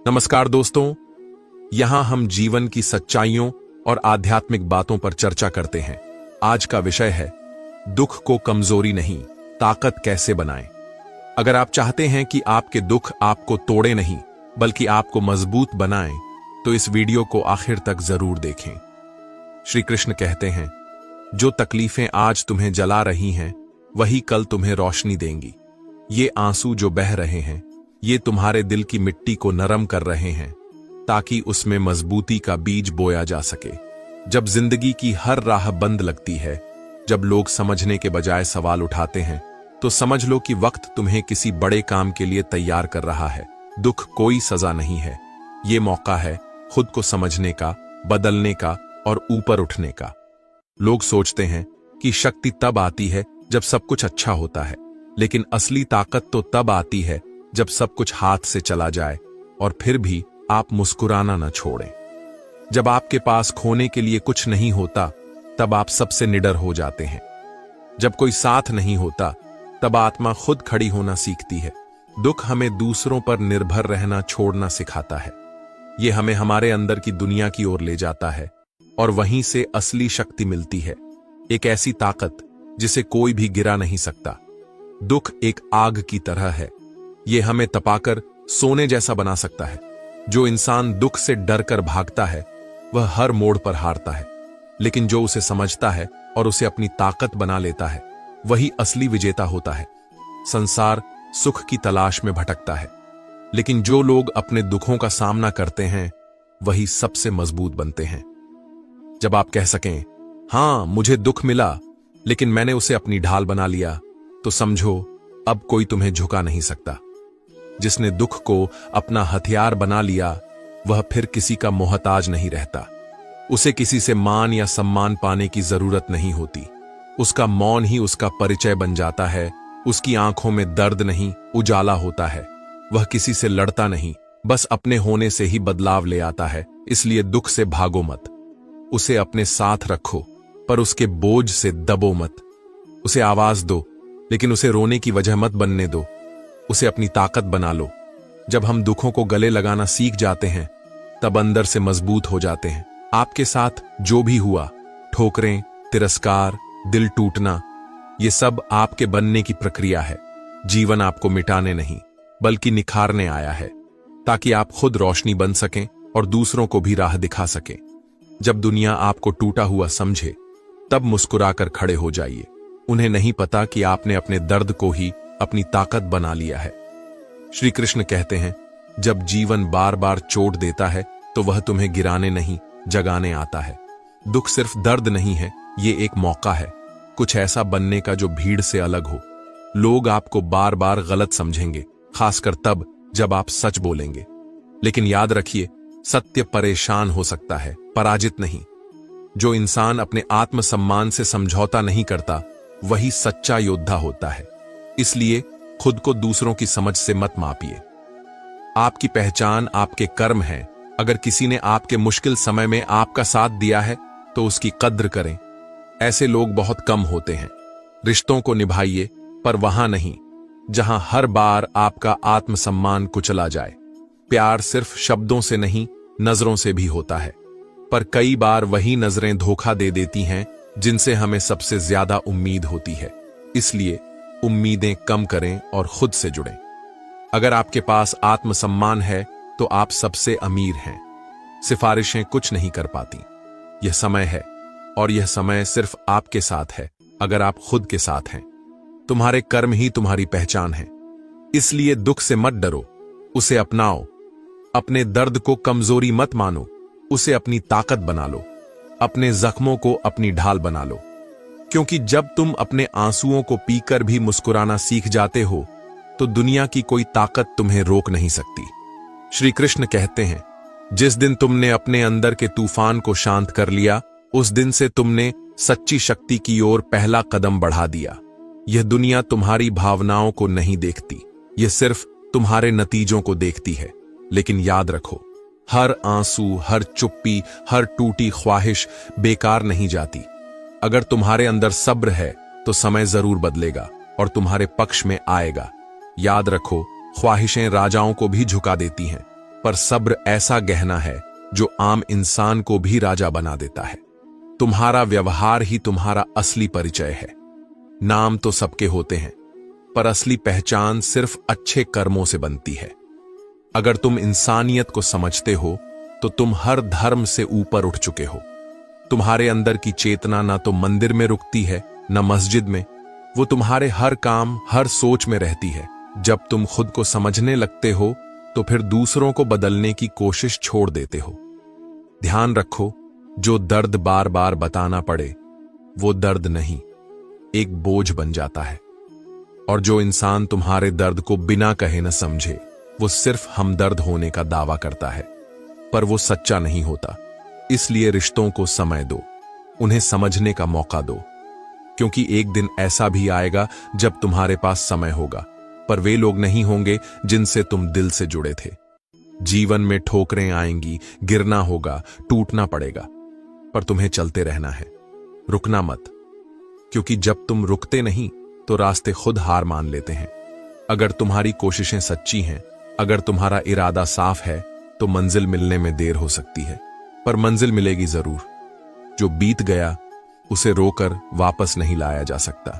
नमस्कार दोस्तों, यहां हम जीवन की सच्चाइयों और आध्यात्मिक बातों पर चर्चा करते हैं। आज का विषय है दुख को कमजोरी नहीं, ताकत कैसे बनाएं। अगर आप चाहते हैं कि आपके दुख आपको तोड़े नहीं बल्कि आपको मजबूत बनाएं, तो इस वीडियो को आखिर तक जरूर देखें। श्री कृष्ण कहते हैं, जो तकलीफें आज तुम्हें जला रही हैं वही कल तुम्हें रोशनी देंगी। ये आंसू जो बह रहे हैं ये तुम्हारे दिल की मिट्टी को नरम कर रहे हैं ताकि उसमें मजबूती का बीज बोया जा सके। जब जिंदगी की हर राह बंद लगती है, जब लोग समझने के बजाय सवाल उठाते हैं, तो समझ लो कि वक्त तुम्हें किसी बड़े काम के लिए तैयार कर रहा है। दुख कोई सजा नहीं है, ये मौका है खुद को समझने का, बदलने का और ऊपर उठने का। लोग सोचते हैं कि शक्ति तब आती है जब सब कुछ अच्छा होता है, लेकिन असली ताकत तो तब आती है जब सब कुछ हाथ से चला जाए और फिर भी आप मुस्कुराना न छोड़ें। जब आपके पास खोने के लिए कुछ नहीं होता, तब आप सबसे निडर हो जाते हैं। जब कोई साथ नहीं होता, तब आत्मा खुद खड़ी होना सीखती है। दुख हमें दूसरों पर निर्भर रहना छोड़ना सिखाता है। ये हमें हमारे अंदर की दुनिया की ओर ले जाता है और वहीं से असली शक्ति मिलती है, एक ऐसी ताकत जिसे कोई भी गिरा नहीं सकता। दुख एक आग की तरह है, ये हमें तपाकर सोने जैसा बना सकता है। जो इंसान दुख से डर कर भागता है वह हर मोड़ पर हारता है, लेकिन जो उसे समझता है और उसे अपनी ताकत बना लेता है वही असली विजेता होता है। संसार सुख की तलाश में भटकता है, लेकिन जो लोग अपने दुखों का सामना करते हैं वही सबसे मजबूत बनते हैं। जब आप कह सकें, हां मुझे दुख मिला लेकिन मैंने उसे अपनी ढाल बना लिया, तो समझो अब कोई तुम्हें झुका नहीं सकता। जिसने दुख को अपना हथियार बना लिया वह फिर किसी का मोहताज नहीं रहता। उसे किसी से मान या सम्मान पाने की जरूरत नहीं होती। उसका मौन ही उसका परिचय बन जाता है। उसकी आंखों में दर्द नहीं, उजाला होता है। वह किसी से लड़ता नहीं, बस अपने होने से ही बदलाव ले आता है। इसलिए दुख से भागो मत, उसे अपने साथ रखो, पर उसके बोझ से दबो मत। उसे आवाज दो, लेकिन उसे रोने की वजह मत बनने दो। उसे अपनी ताकत बना लो। जब हम दुखों को गले लगाना सीख जाते हैं, तब अंदर से मजबूत हो जाते हैं। आपके साथ जो भी हुआ, ठोकरें, तिरस्कार, दिल टूटना, ये सब आपके बनने की प्रक्रिया है। जीवन आपको मिटाने नहीं बल्कि निखारने आया है, ताकि आप खुद रोशनी बन सकें और दूसरों को भी राह दिखा सकें। जब दुनिया आपको टूटा हुआ समझे, तब मुस्कुराकर खड़े हो जाइए। उन्हें नहीं पता कि आपने अपने दर्द को ही अपनी ताकत बना लिया है। श्री कृष्ण कहते हैं, जब जीवन बार बार चोट देता है तो वह तुम्हें गिराने नहीं, जगाने आता है। दुख सिर्फ दर्द नहीं है, ये एक मौका है कुछ ऐसा बनने का जो भीड़ से अलग हो। लोग आपको बार बार गलत समझेंगे, खासकर तब जब आप सच बोलेंगे। लेकिन याद रखिए, सत्य परेशान हो सकता है, पराजित नहीं। जो इंसान अपने आत्मसम्मान से समझौता नहीं करता वही सच्चा योद्धा होता है। इसलिए खुद को दूसरों की समझ से मत मापिए। आपकी पहचान आपके कर्म है। अगर किसी ने आपके मुश्किल समय में आपका साथ दिया है तो उसकी कद्र करें। ऐसे लोग बहुत कम होते हैं। रिश्तों को निभाइए, पर वहां नहीं जहां हर बार आपका आत्मसम्मान कुचला जाए। प्यार सिर्फ शब्दों से नहीं, नजरों से भी होता है, पर कई बार वही नजरें धोखा दे देती हैं जिनसे हमें सबसे ज्यादा उम्मीद होती है। इसलिए उम्मीदें कम करें और खुद से जुड़ें। अगर आपके पास आत्मसम्मान है तो आप सबसे अमीर हैं। सिफारिशें कुछ नहीं कर पाती। यह समय है, और यह समय सिर्फ आपके साथ है अगर आप खुद के साथ हैं। तुम्हारे कर्म ही तुम्हारी पहचान है। इसलिए दुख से मत डरो, उसे अपनाओ। अपने दर्द को कमजोरी मत मानो, उसे अपनी ताकत बना लो। अपने जख्मों को अपनी ढाल बना लो, क्योंकि जब तुम अपने आंसुओं को पीकर भी मुस्कुराना सीख जाते हो तो दुनिया की कोई ताकत तुम्हें रोक नहीं सकती। श्री कृष्ण कहते हैं, जिस दिन तुमने अपने अंदर के तूफान को शांत कर लिया, उस दिन से तुमने सच्ची शक्ति की ओर पहला कदम बढ़ा दिया। यह दुनिया तुम्हारी भावनाओं को नहीं देखती, यह सिर्फ तुम्हारे नतीजों को देखती है। लेकिन याद रखो, हर आंसू, हर चुप्पी, हर टूटी ख्वाहिश बेकार नहीं जाती। अगर तुम्हारे अंदर सब्र है तो समय जरूर बदलेगा और तुम्हारे पक्ष में आएगा। याद रखो, ख्वाहिशें राजाओं को भी झुका देती हैं, पर सब्र ऐसा गहना है जो आम इंसान को भी राजा बना देता है। तुम्हारा व्यवहार ही तुम्हारा असली परिचय है। नाम तो सबके होते हैं, पर असली पहचान सिर्फ अच्छे कर्मों से बनती है। अगर तुम इंसानियत को समझते हो तो तुम हर धर्म से ऊपर उठ चुके हो। तुम्हारे अंदर की चेतना ना तो मंदिर में रुकती है न मस्जिद में, वो तुम्हारे हर काम हर सोच में रहती है। जब तुम खुद को समझने लगते हो तो फिर दूसरों को बदलने की कोशिश छोड़ देते हो। ध्यान रखो, जो दर्द बार बार बताना पड़े वो दर्द नहीं, एक बोझ बन जाता है। और जो इंसान तुम्हारे दर्द को बिना कहे न समझे, वो सिर्फ हमदर्द होने का दावा करता है, पर वो सच्चा नहीं होता। इसलिए रिश्तों को समय दो, उन्हें समझने का मौका दो, क्योंकि एक दिन ऐसा भी आएगा जब तुम्हारे पास समय होगा, पर वे लोग नहीं होंगे जिनसे तुम दिल से जुड़े थे। जीवन में ठोकरें आएंगी, गिरना होगा, टूटना पड़ेगा, पर तुम्हें चलते रहना है, रुकना मत, क्योंकि जब तुम रुकते नहीं तो रास्ते खुद हार मान लेते हैं। अगर तुम्हारी कोशिशें सच्ची हैं, अगर तुम्हारा इरादा साफ है, तो मंजिल मिलने में देर हो सकती है, पर मंजिल मिलेगी जरूर। जो बीत गया उसे रोकर वापस नहीं लाया जा सकता।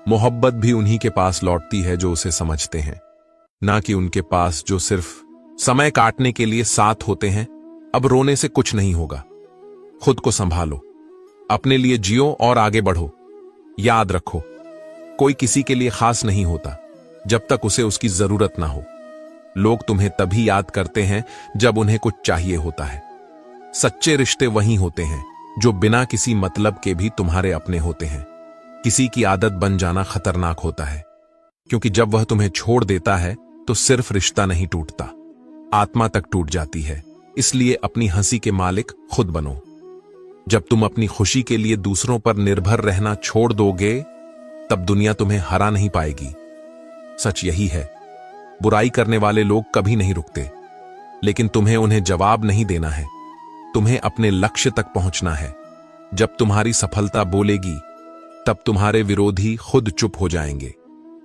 मोहब्बत भी उन्हीं के पास लौटती है जो उसे समझते हैं, ना कि उनके पास जो सिर्फ समय काटने के लिए साथ होते हैं। अब रोने से कुछ नहीं होगा। खुद को संभालो, अपने लिए जियो और आगे बढ़ो। याद रखो, कोई किसी के लिए खास नहीं होता जब तक उसे उसकी जरूरत ना हो। लोग तुम्हें तभी याद करते हैं जब उन्हें कुछ चाहिए होता है। सच्चे रिश्ते वही होते हैं जो बिना किसी मतलब के भी तुम्हारे अपने होते हैं। किसी की आदत बन जाना खतरनाक होता है, क्योंकि जब वह तुम्हें छोड़ देता है तो सिर्फ रिश्ता नहीं टूटता, आत्मा तक टूट जाती है। इसलिए अपनी हंसी के मालिक खुद बनो। जब तुम अपनी खुशी के लिए दूसरों पर निर्भर रहना छोड़ दोगे, तब दुनिया तुम्हें हरा नहीं पाएगी। सच यही है, बुराई करने वाले लोग कभी नहीं रुकते, लेकिन तुम्हें उन्हें जवाब नहीं देना है। तुम्हें अपने लक्ष्य तक पहुंचना है। जब तुम्हारी सफलता बोलेगी, तब तुम्हारे विरोधी खुद चुप हो जाएंगे,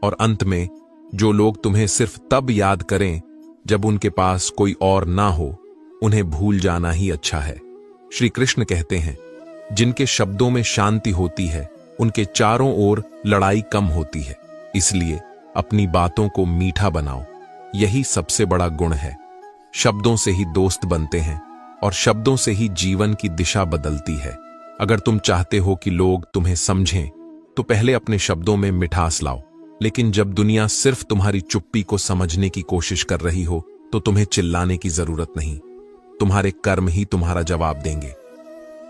और अंत में जो लोग तुम्हें सिर्फ तब याद करें जब उनके पास कोई और ना हो, उन्हें भूल जाना ही अच्छा है। श्री कृष्ण कहते हैं, जिनके शब्दों में शांति होती है, उनके चारों ओर लड़ाई कम होती है। इसलिए अपनी बातों को मीठा बनाओ, यही सबसे बड़ा गुण है। शब्दों से ही दोस्त बनते हैं और शब्दों से ही जीवन की दिशा बदलती है। अगर तुम चाहते हो कि लोग तुम्हें समझें, तो पहले अपने शब्दों में मिठास लाओ। लेकिन जब दुनिया सिर्फ तुम्हारी चुप्पी को समझने की कोशिश कर रही हो, तो तुम्हें चिल्लाने की जरूरत नहीं, तुम्हारे कर्म ही तुम्हारा जवाब देंगे।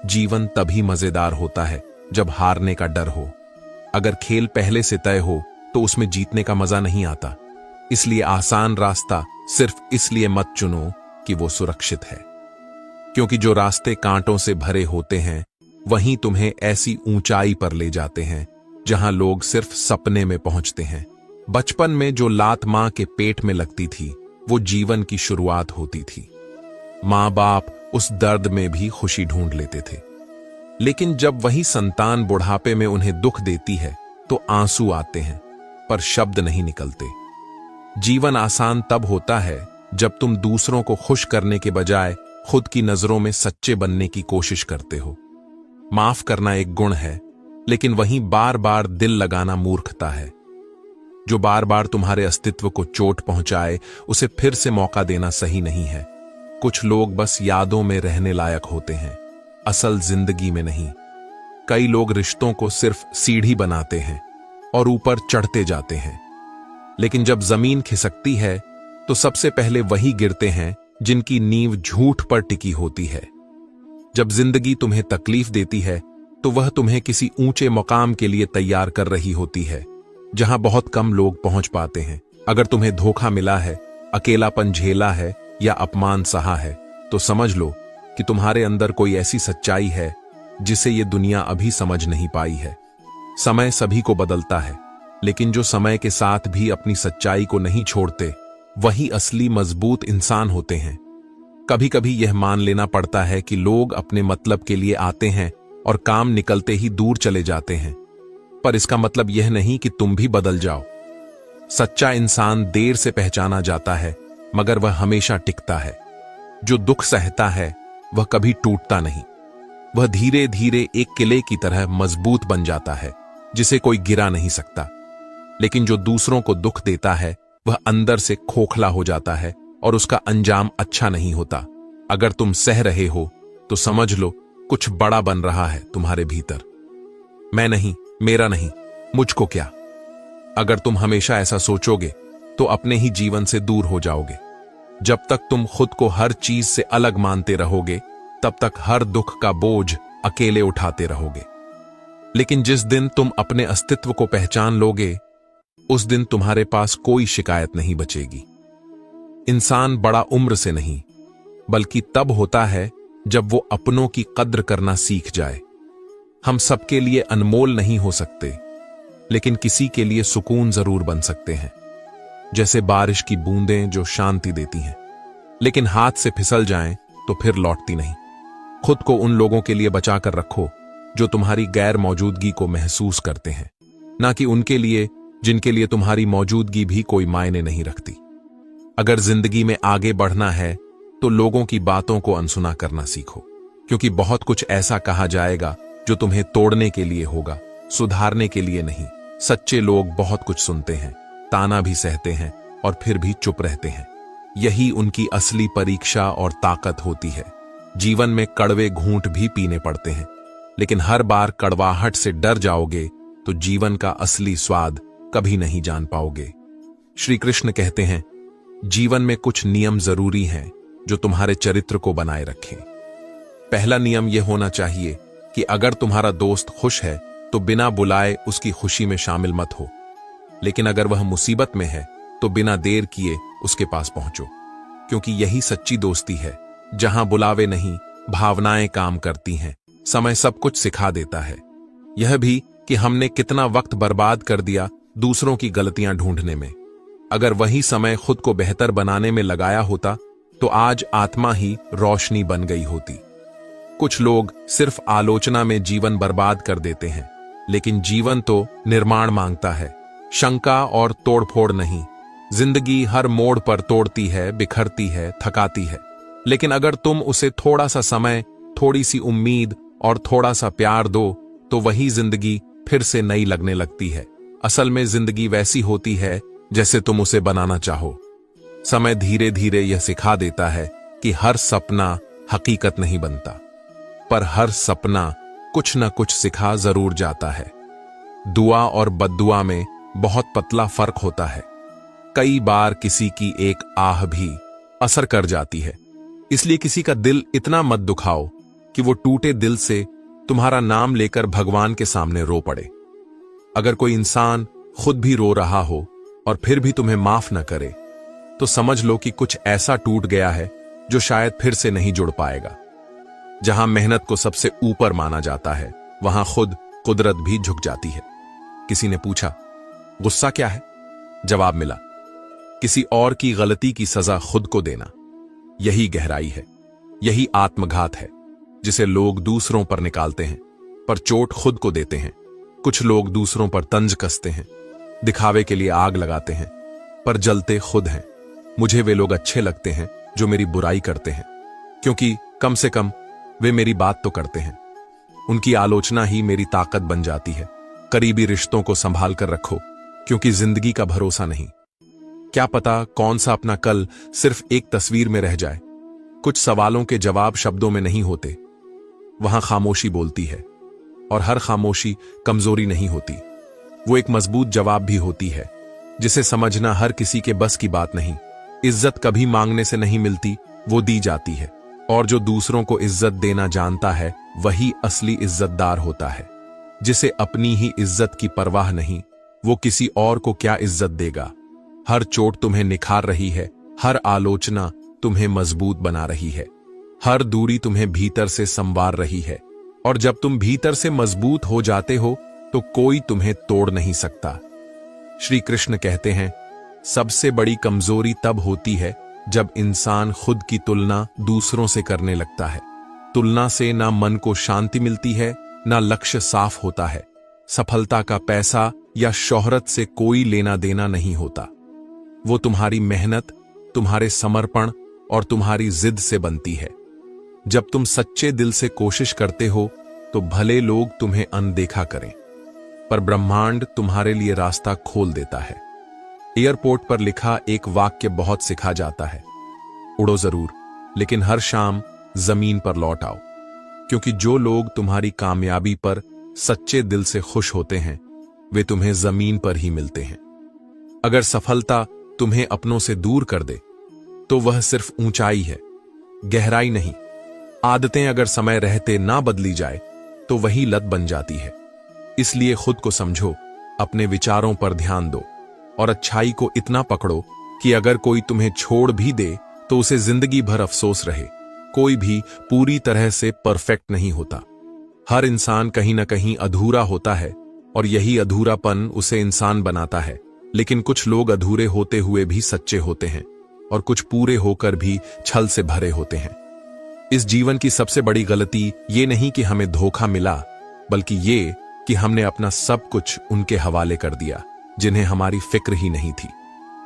जीवन तभी मजेदार होता है जब हारने का डर हो। अगर खेल पहले से तय हो तो उसमें जीतने का मजा नहीं आता। इसलिए आसान रास्ता सिर्फ इसलिए मत चुनो कि वो सुरक्षित है, क्योंकि जो रास्ते कांटों से भरे होते हैं वहीं तुम्हें ऐसी ऊंचाई पर ले जाते हैं जहां लोग सिर्फ सपने में पहुंचते हैं। बचपन में जो लात मां के पेट में लगती थी, वो जीवन की शुरुआत होती थी। मां बाप उस दर्द में भी खुशी ढूंढ लेते थे, लेकिन जब वही संतान बुढ़ापे में उन्हें दुख देती है तो आंसू आते हैं, पर शब्द नहीं निकलते। जीवन आसान तब होता है जब तुम दूसरों को खुश करने के बजाय खुद की नजरों में सच्चे बनने की कोशिश करते हो। माफ करना एक गुण है, लेकिन वहीं बार बार दिल लगाना मूर्खता है। जो बार बार तुम्हारे अस्तित्व को चोट पहुंचाए, उसे फिर से मौका देना सही नहीं है। कुछ लोग बस यादों में रहने लायक होते हैं, असल जिंदगी में नहीं। कई लोग रिश्तों को सिर्फ सीढ़ी बनाते हैं और ऊपर चढ़ते जाते हैं, लेकिन जब जमीन खिसकती है तो सबसे पहले वही गिरते हैं जिनकी नींव झूठ पर टिकी होती है। जब जिंदगी तुम्हें तकलीफ देती है तो वह तुम्हें किसी ऊंचे मकाम के लिए तैयार कर रही होती है, जहां बहुत कम लोग पहुंच पाते हैं। अगर तुम्हें धोखा मिला है, अकेलापन झेला है या अपमान सहा है, तो समझ लो कि तुम्हारे अंदर कोई ऐसी सच्चाई है जिसे ये दुनिया अभी समझ नहीं पाई है। समय सभी को बदलता है, लेकिन जो समय के साथ भी अपनी सच्चाई को नहीं छोड़ते, वही असली मजबूत इंसान होते हैं। कभी कभी यह मान लेना पड़ता है कि लोग अपने मतलब के लिए आते हैं और काम निकलते ही दूर चले जाते हैं, पर इसका मतलब यह नहीं कि तुम भी बदल जाओ। सच्चा इंसान देर से पहचाना जाता है, मगर वह हमेशा टिकता है। जो दुख सहता है वह कभी टूटता नहीं। वह धीरे धीरे एक किले की तरह मजबूत बन जाता है, जिसे कोई गिरा नहीं सकता। लेकिन जो दूसरों को दुख देता है वह अंदर से खोखला हो जाता है और उसका अंजाम अच्छा नहीं होता। अगर तुम सह रहे हो तो समझ लो कुछ बड़ा बन रहा है तुम्हारे भीतर। मैं नहीं, मेरा नहीं, मुझको क्या। अगर तुम हमेशा ऐसा सोचोगे तो अपने ही जीवन से दूर हो जाओगे। जब तक तुम खुद को हर चीज से अलग मानते रहोगे तब तक हर दुख का बोझ अकेले उठाते रहोगे। लेकिन जिस दिन तुम अपने अस्तित्व को पहचान लोगे उस दिन तुम्हारे पास कोई शिकायत नहीं बचेगी। इंसान बड़ा उम्र से नहीं बल्कि तब होता है जब वो अपनों की कद्र करना सीख जाए। हम सबके लिए अनमोल नहीं हो सकते, लेकिन किसी के लिए सुकून जरूर बन सकते हैं। जैसे बारिश की बूंदें जो शांति देती हैं, लेकिन हाथ से फिसल जाएं तो फिर लौटती नहीं। खुद को उन लोगों के लिए बचाकर रखो जो तुम्हारी गैर मौजूदगी को महसूस करते हैं, ना कि उनके लिए जिनके लिए तुम्हारी मौजूदगी भी कोई मायने नहीं रखती। अगर जिंदगी में आगे बढ़ना है तो लोगों की बातों को अनसुना करना सीखो, क्योंकि बहुत कुछ ऐसा कहा जाएगा जो तुम्हें तोड़ने के लिए होगा, सुधारने के लिए नहीं। सच्चे लोग बहुत कुछ सुनते हैं, ताना भी सहते हैं और फिर भी चुप रहते हैं। यही उनकी असली परीक्षा और ताकत होती है। जीवन में कड़वे घूंट भी पीने पड़ते हैं, लेकिन हर बार कड़वाहट से डर जाओगे तो जीवन का असली स्वाद कभी नहीं जान पाओगे। श्री कृष्ण कहते हैं, जीवन में कुछ नियम जरूरी हैं जो तुम्हारे चरित्र को बनाए रखें। पहला नियम यह होना चाहिए कि अगर तुम्हारा दोस्त खुश है तो बिना बुलाए उसकी खुशी में शामिल मत हो, लेकिन अगर वह मुसीबत में है तो बिना देर किए उसके पास पहुंचो, क्योंकि यही सच्ची दोस्ती है जहां बुलावे नहीं भावनाएं काम करती हैं। समय सब कुछ सिखा देता है, यह भी कि हमने कितना वक्त बर्बाद कर दिया दूसरों की गलतियां ढूंढने में। अगर वही समय खुद को बेहतर बनाने में लगाया होता तो आज आत्मा ही रोशनी बन गई होती। कुछ लोग सिर्फ आलोचना में जीवन बर्बाद कर देते हैं, लेकिन जीवन तो निर्माण मांगता है, शंका और तोड़फोड़ नहीं। जिंदगी हर मोड़ पर तोड़ती है, बिखरती है, थकाती है, लेकिन अगर तुम उसे थोड़ा सा समय, थोड़ी सी उम्मीद और थोड़ा सा प्यार दो तो वही जिंदगी फिर से नई लगने लगती है। असल में जिंदगी वैसी होती है जैसे तुम उसे बनाना चाहो। समय धीरे धीरे यह सिखा देता है कि हर सपना हकीकत नहीं बनता, पर हर सपना कुछ न कुछ सिखा जरूर जाता है। दुआ और बद्दुआ में बहुत पतला फर्क होता है। कई बार किसी की एक आह भी असर कर जाती है, इसलिए किसी का दिल इतना मत दुखाओ कि वो टूटे दिल से तुम्हारा नाम लेकर भगवान के सामने रो पड़े। अगर कोई इंसान खुद भी रो रहा हो और फिर भी तुम्हें माफ न करे तो समझ लो कि कुछ ऐसा टूट गया है जो शायद फिर से नहीं जुड़ पाएगा। जहां मेहनत को सबसे ऊपर माना जाता है वहां खुद कुदरत भी झुक जाती है। किसी ने पूछा, गुस्सा क्या है? जवाब मिला, किसी और की गलती की सजा खुद को देना। यही गहराई है, यही आत्मघात है जिसे लोग दूसरों पर निकालते हैं पर चोट खुद को देते हैं। कुछ लोग दूसरों पर तंज कसते हैं, दिखावे के लिए आग लगाते हैं, पर जलते खुद हैं। मुझे वे लोग अच्छे लगते हैं जो मेरी बुराई करते हैं, क्योंकि कम से कम वे मेरी बात तो करते हैं। उनकी आलोचना ही मेरी ताकत बन जाती है। करीबी रिश्तों को संभाल कर रखो, क्योंकि जिंदगी का भरोसा नहीं। क्या पता कौन सा अपना कल सिर्फ एक तस्वीर में रह जाए। कुछ सवालों के जवाब शब्दों में नहीं होते, वहां खामोशी बोलती है, और हर खामोशी कमजोरी नहीं होती, वो एक मजबूत जवाब भी होती है, जिसे समझना हर किसी के बस की बात नहीं। इज्जत कभी मांगने से नहीं मिलती, वो दी जाती है, और जो दूसरों को इज्जत देना जानता है वही असली इज्जतदार होता है। जिसे अपनी ही इज्जत की परवाह नहीं, वो किसी और को क्या इज्जत देगा। हर चोट तुम्हें निखार रही है, हर आलोचना तुम्हें मजबूत बना रही है, हर दूरी तुम्हें भीतर से संवार रही है, और जब तुम भीतर से मजबूत हो जाते हो तो कोई तुम्हें तोड़ नहीं सकता। श्री कृष्ण कहते हैं, सबसे बड़ी कमजोरी तब होती है जब इंसान खुद की तुलना दूसरों से करने लगता है। तुलना से ना मन को शांति मिलती है, ना लक्ष्य साफ होता है। सफलता का पैसा या शोहरत से कोई लेना देना नहीं होता, वो तुम्हारी मेहनत, तुम्हारे समर्पण और तुम्हारी जिद से बनती है। जब तुम सच्चे दिल से कोशिश करते हो तो भले लोग तुम्हें अनदेखा करें, पर ब्रह्मांड तुम्हारे लिए रास्ता खोल देता है। एयरपोर्ट पर लिखा एक वाक्य बहुत सिखा जाता है, उड़ो जरूर, लेकिन हर शाम जमीन पर लौट आओ। क्योंकि जो लोग तुम्हारी कामयाबी पर सच्चे दिल से खुश होते हैं, वे तुम्हें जमीन पर ही मिलते हैं। अगर सफलता तुम्हें अपनों से दूर कर दे, तो वह सिर्फ ऊंचाई है, गहराई नहीं। आदतें अगर समय रहते ना बदली जाए, तो वही लत बन जाती है। इसलिए खुद को समझो, अपने विचारों पर ध्यान दो और अच्छाई को इतना पकड़ो कि अगर कोई तुम्हें छोड़ भी दे तो उसे जिंदगी भर अफसोस रहे। कोई भी पूरी तरह से परफेक्ट नहीं होता। हर इंसान कहीं ना कहीं अधूरा होता है और यही अधूरापन उसे इंसान बनाता है। लेकिन कुछ लोग अधूरे होते हुए भी सच्चे होते हैं और कुछ पूरे होकर भी छल से भरे होते हैं। इस जीवन की सबसे बड़ी गलती ये नहीं कि हमें धोखा मिला, बल्कि ये कि हमने अपना सब कुछ उनके हवाले कर दिया जिन्हें हमारी फिक्र ही नहीं थी।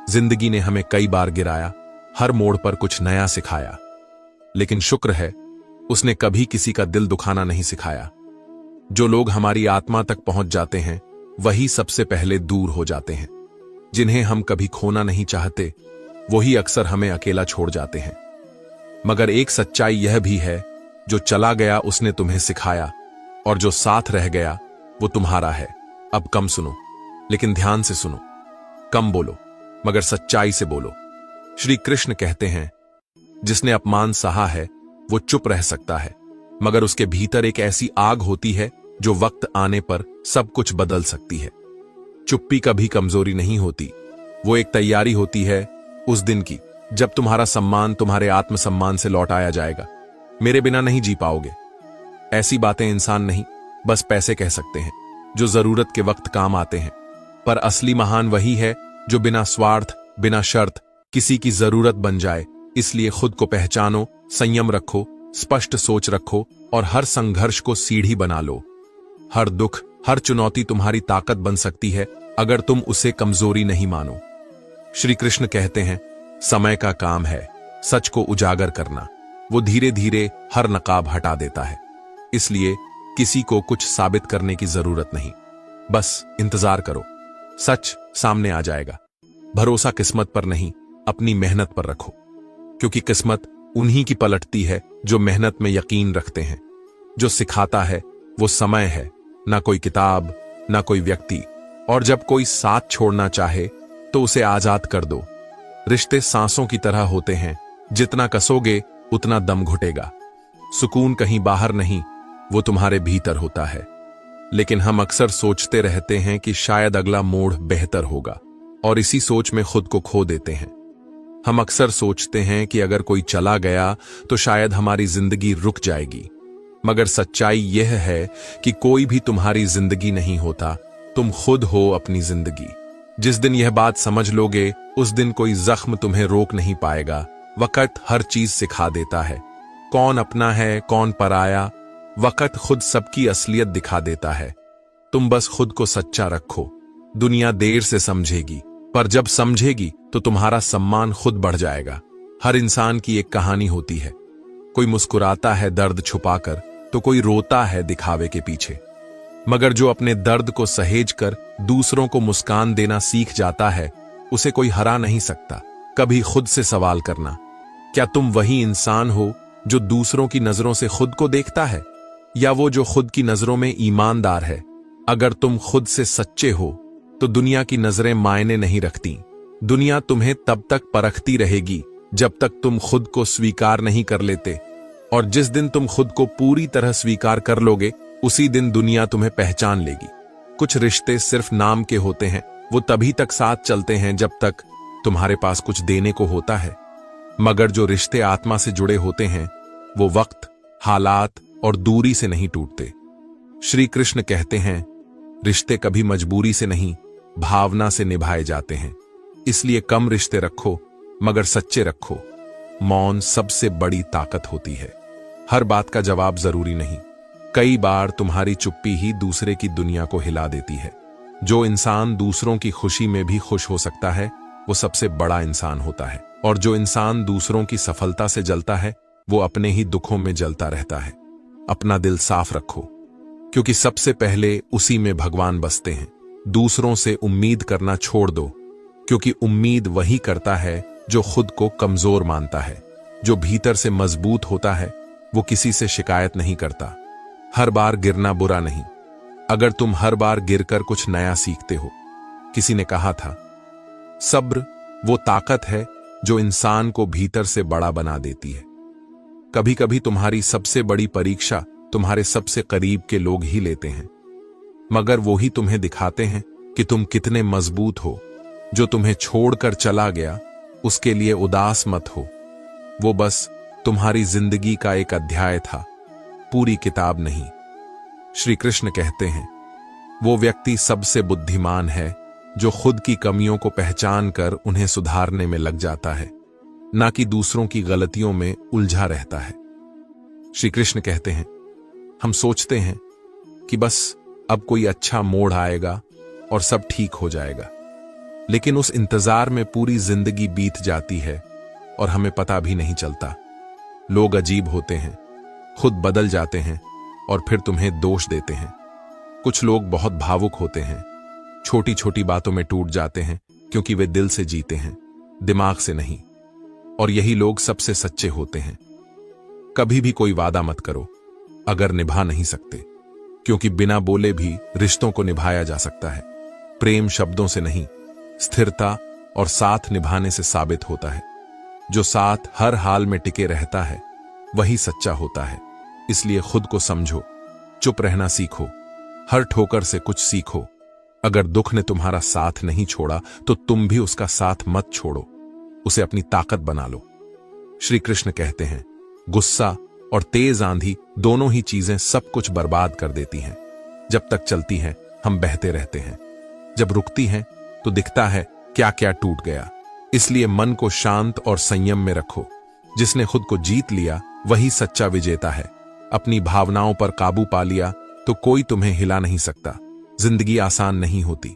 जिंदगी ने हमें कई बार गिराया, हर मोड़ पर कुछ नया सिखाया, लेकिन शुक्र है उसने कभी किसी का दिल दुखाना नहीं सिखाया। जो लोग हमारी आत्मा तक पहुंच जाते हैं, वही सबसे पहले दूर हो जाते हैं। जिन्हें हम कभी खोना नहीं चाहते, वही अक्सर हमें अकेला छोड़ जाते हैं। मगर एक सच्चाई यह भी है, जो चला गया उसने तुम्हें सिखाया, और जो साथ रह गया वो तुम्हारा है। अब कम सुनो, लेकिन ध्यान से सुनो। कम बोलो, मगर सच्चाई से बोलो। श्री कृष्ण कहते हैं, जिसने अपमान सहा है वो चुप रह सकता है, मगर उसके भीतर एक ऐसी आग होती है जो वक्त आने पर सब कुछ बदल सकती है। चुप्पी कभी कमजोरी नहीं होती, वो एक तैयारी होती है उस दिन की जब तुम्हारा सम्मान तुम्हारे आत्मसम्मान से लौटाया जाएगा। मेरे बिना नहीं जी पाओगे, ऐसी बातें इंसान नहीं, बस पैसे कह सकते हैं, जो जरूरत के वक्त काम आते हैं। पर असली महान वही है जो बिना स्वार्थ, बिना शर्त किसी की जरूरत बन जाए। इसलिए खुद को पहचानो, संयम रखो, स्पष्ट सोच रखो और हर संघर्ष को सीढ़ी बना लो। हर दुख, हर चुनौती तुम्हारी ताकत बन सकती है अगर तुम उसे कमजोरी नहीं मानो। श्री कृष्ण कहते हैं, समय का काम है सच को उजागर करना। वो धीरे धीरे हर नकाब हटा देता है। इसलिए किसी को कुछ साबित करने की जरूरत नहीं, बस इंतजार करो, सच सामने आ जाएगा। भरोसा किस्मत पर नहीं, अपनी मेहनत पर रखो, क्योंकि किस्मत उन्हीं की पलटती है जो मेहनत में यकीन रखते हैं। जो सिखाता है वो समय है, ना कोई किताब, ना कोई व्यक्ति। और जब कोई साथ छोड़ना चाहे तो उसे आजाद कर दो। रिश्ते सांसों की तरह होते हैं, जितना कसोगे उतना दम घुटेगा। सुकून कहीं बाहर नहीं, वो तुम्हारे भीतर होता है। लेकिन हम अक्सर सोचते रहते हैं कि शायद अगला मोड़ बेहतर होगा, और इसी सोच में खुद को खो देते हैं। हम अक्सर सोचते हैं कि अगर कोई चला गया तो शायद हमारी जिंदगी रुक जाएगी, मगर सच्चाई यह है कि कोई भी तुम्हारी जिंदगी नहीं होता, तुम खुद हो अपनी जिंदगी। जिस दिन यह बात समझ लोगे, उस दिन कोई जख्म तुम्हें रोक नहीं पाएगा। वक्त हर चीज सिखा देता है, कौन अपना है कौन पराया। वक्त खुद सबकी असलियत दिखा देता है। तुम बस खुद को सच्चा रखो। दुनिया देर से समझेगी, पर जब समझेगी तो तुम्हारा सम्मान खुद बढ़ जाएगा। हर इंसान की एक कहानी होती है, कोई मुस्कुराता है दर्द छुपाकर, तो कोई रोता है दिखावे के पीछे। मगर जो अपने दर्द को सहेज कर दूसरों को मुस्कान देना सीख जाता है, उसे कोई हरा नहीं सकता। कभी खुद से सवाल करना, क्या तुम वही इंसान हो जो दूसरों की नजरों से खुद को देखता है, या वो जो खुद की नजरों में ईमानदार है? अगर तुम खुद से सच्चे हो तो दुनिया की नजरें मायने नहीं रखती। दुनिया तुम्हें तब तक परखती रहेगी जब तक तुम खुद को स्वीकार नहीं कर लेते, और जिस दिन तुम खुद को पूरी तरह स्वीकार कर लोगे, उसी दिन दुनिया तुम्हें पहचान लेगी। कुछ रिश्ते सिर्फ नाम के होते हैं, वो तभी तक साथ चलते हैं जब तक तुम्हारे पास कुछ देने को होता है। मगर जो रिश्ते आत्मा से जुड़े होते हैं, वो वक्त, हालात और दूरी से नहीं टूटते। श्री कृष्ण कहते हैं, रिश्ते कभी मजबूरी से नहीं, भावना से निभाए जाते हैं। इसलिए कम रिश्ते रखो, मगर सच्चे रखो। मौन सबसे बड़ी ताकत होती है। हर बात का जवाब जरूरी नहीं, कई बार तुम्हारी चुप्पी ही दूसरे की दुनिया को हिला देती है। जो इंसान दूसरों की खुशी में भी खुश हो सकता है, वो सबसे बड़ा इंसान होता है। और जो इंसान दूसरों की सफलता से जलता है वो अपने ही दुखों में जलता रहता है। अपना दिल साफ रखो, क्योंकि सबसे पहले उसी में भगवान बसते हैं। दूसरों से उम्मीद करना छोड़ दो, क्योंकि उम्मीद वही करता है जो खुद को कमजोर मानता है। जो भीतर से मजबूत होता है वो किसी से शिकायत नहीं करता। हर बार गिरना बुरा नहीं, अगर तुम हर बार गिरकर कुछ नया सीखते हो। किसी ने कहा था, सब्र वो ताकत है जो इंसान को भीतर से बड़ा बना देती है। कभी कभी तुम्हारी सबसे बड़ी परीक्षा तुम्हारे सबसे करीब के लोग ही लेते हैं, मगर वो ही तुम्हें दिखाते हैं कि तुम कितने मजबूत हो। जो तुम्हें छोड़कर चला गया उसके लिए उदास मत हो, वो बस तुम्हारी जिंदगी का एक अध्याय था, पूरी किताब नहीं। श्री कृष्ण कहते हैं, वो व्यक्ति सबसे बुद्धिमान है जो खुद की कमियों को पहचान कर उन्हें सुधारने में लग जाता है, ना कि दूसरों की गलतियों में उलझा रहता है। श्री कृष्ण कहते हैं, हम सोचते हैं कि बस अब कोई अच्छा मोड़ आएगा और सब ठीक हो जाएगा, लेकिन उस इंतजार में पूरी जिंदगी बीत जाती है और हमें पता भी नहीं चलता। लोग अजीब होते हैं, खुद बदल जाते हैं और फिर तुम्हें दोष देते हैं। कुछ लोग बहुत भावुक होते हैं, छोटी छोटी बातों में टूट जाते हैं क्योंकि वे दिल से जीते हैं, दिमाग से नहीं। और यही लोग सबसे सच्चे होते हैं। कभी भी कोई वादा मत करो अगर निभा नहीं सकते, क्योंकि बिना बोले भी रिश्तों को निभाया जा सकता है। प्रेम शब्दों से नहीं, स्थिरता और साथ निभाने से साबित होता है। जो साथ हर हाल में टिके रहता है वही सच्चा होता है। इसलिए खुद को समझो, चुप रहना सीखो, हर ठोकर से कुछ सीखो। अगर दुख ने तुम्हारा साथ नहीं छोड़ा तो तुम भी उसका साथ मत छोड़ो, उसे अपनी ताकत बना लो। श्री कृष्ण कहते हैं, गुस्सा और तेज आंधी दोनों ही चीजें सब कुछ बर्बाद कर देती हैं। जब तक चलती हैं हम बहते रहते हैं, जब रुकती हैं तो दिखता है क्या क्या टूट गया। इसलिए मन को शांत और संयम में रखो। जिसने खुद को जीत लिया वही सच्चा विजेता है। अपनी भावनाओं पर काबू पा लिया तो कोई तुम्हें हिला नहीं सकता। जिंदगी आसान नहीं होती,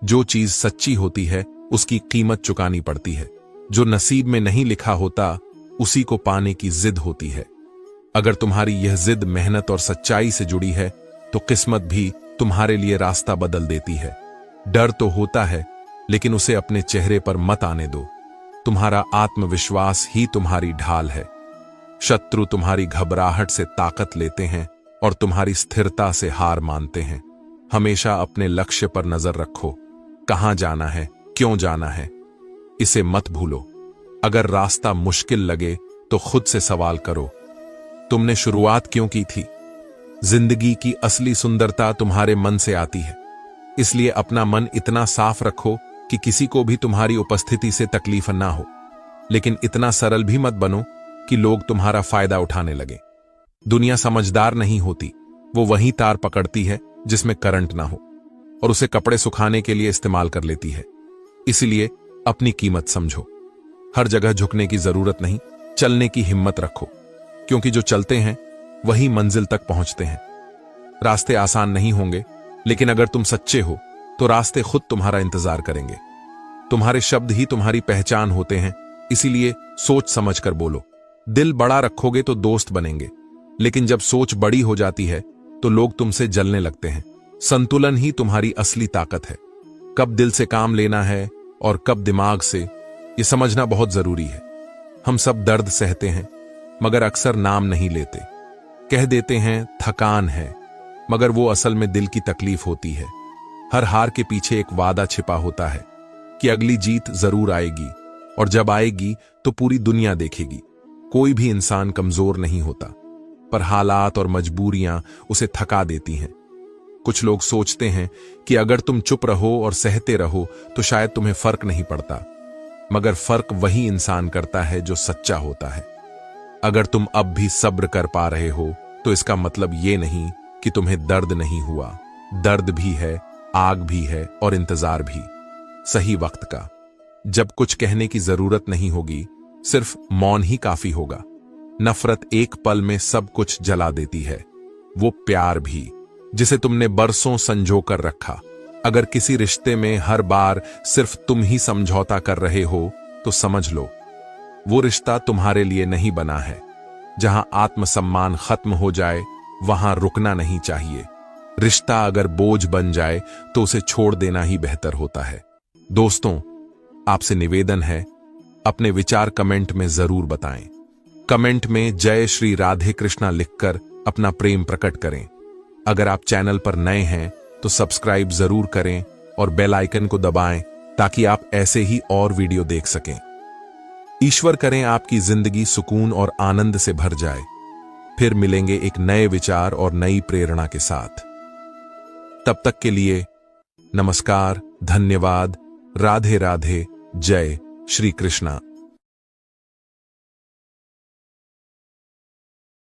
जो चीज सच्ची होती है उसकी कीमत चुकानी पड़ती है। जो नसीब में नहीं लिखा होता उसी को पाने की जिद होती है। अगर तुम्हारी यह जिद मेहनत और सच्चाई से जुड़ी है तो किस्मत भी तुम्हारे लिए रास्ता बदल देती है। डर तो होता है, लेकिन उसे अपने चेहरे पर मत आने दो। तुम्हारा आत्मविश्वास ही तुम्हारी ढाल है। शत्रु तुम्हारी घबराहट से ताकत लेते हैं और तुम्हारी स्थिरता से हार मानते हैं। हमेशा अपने लक्ष्य पर नजर रखो, कहां जाना है, क्यों जाना है, इसे मत भूलो। अगर रास्ता मुश्किल लगे तो खुद से सवाल करो, तुमने शुरुआत क्यों की थी? जिंदगी की असली सुंदरता तुम्हारे मन से आती है। इसलिए अपना मन इतना साफ रखो कि किसी को भी तुम्हारी उपस्थिति से तकलीफ ना हो, लेकिन इतना सरल भी मत बनो कि लोग तुम्हारा फायदा उठाने लगे। दुनिया समझदार नहीं होती, वो वही तार पकड़ती है जिसमें करंट ना हो और उसे कपड़े सुखाने के लिए इस्तेमाल कर लेती है। इसलिए अपनी कीमत समझो। हर जगह झुकने की जरूरत नहीं, चलने की हिम्मत रखो, क्योंकि जो चलते हैं वही मंजिल तक पहुंचते हैं। रास्ते आसान नहीं होंगे, लेकिन अगर तुम सच्चे हो तो रास्ते खुद तुम्हारा इंतजार करेंगे। तुम्हारे शब्द ही तुम्हारी पहचान होते हैं, इसीलिए सोच समझ कर बोलो। दिल बड़ा रखोगे तो दोस्त बनेंगे, लेकिन जब सोच बड़ी हो जाती है तो लोग तुमसे जलने लगते हैं। संतुलन ही तुम्हारी असली ताकत है। कब दिल से काम लेना है और कब दिमाग से, ये समझना बहुत जरूरी है। हम सब दर्द सहते हैं, मगर अक्सर नाम नहीं लेते। कह देते हैं थकान है, मगर वो असल में दिल की तकलीफ होती है। हर हार के पीछे एक वादा छिपा होता है कि अगली जीत जरूर आएगी, और जब आएगी तो पूरी दुनिया देखेगी। कोई भी इंसान कमजोर नहीं होता, पर हालात और मजबूरियां उसे थका देती हैं। कुछ लोग सोचते हैं कि अगर तुम चुप रहो और सहते रहो तो शायद तुम्हें फर्क नहीं पड़ता, मगर फर्क वही इंसान करता है जो सच्चा होता है। अगर तुम अब भी सब्र कर पा रहे हो तो इसका मतलब ये नहीं कि तुम्हें दर्द नहीं हुआ। दर्द भी है, आग भी है और इंतजार भी, सही वक्त का। जब कुछ कहने की जरूरत नहीं होगी, सिर्फ मौन ही काफी होगा। नफरत एक पल में सब कुछ जला देती है, वो प्यार भी, जिसे तुमने बरसों संजो कर रखा, अगर किसी रिश्ते में हर बार सिर्फ तुम ही समझौता कर रहे हो तो समझ लो वो रिश्ता तुम्हारे लिए नहीं बना है। जहां आत्मसम्मान खत्म हो जाए वहां रुकना नहीं चाहिए। रिश्ता अगर बोझ बन जाए तो उसे छोड़ देना ही बेहतर होता है। दोस्तों, आपसे निवेदन है, अपने विचार कमेंट में जरूर बताएं। कमेंट में जय श्री राधे कृष्णा लिखकर अपना प्रेम प्रकट करें। अगर आप चैनल पर नए हैं तो सब्सक्राइब जरूर करें और बेल आइकन को दबाएं ताकि आप ऐसे ही और वीडियो देख सकें। ईश्वर करें आपकी जिंदगी सुकून और आनंद से भर जाए। फिर मिलेंगे एक नए विचार और नई प्रेरणा के साथ। तब तक के लिए नमस्कार, धन्यवाद, राधे राधे, जय श्री कृष्णा।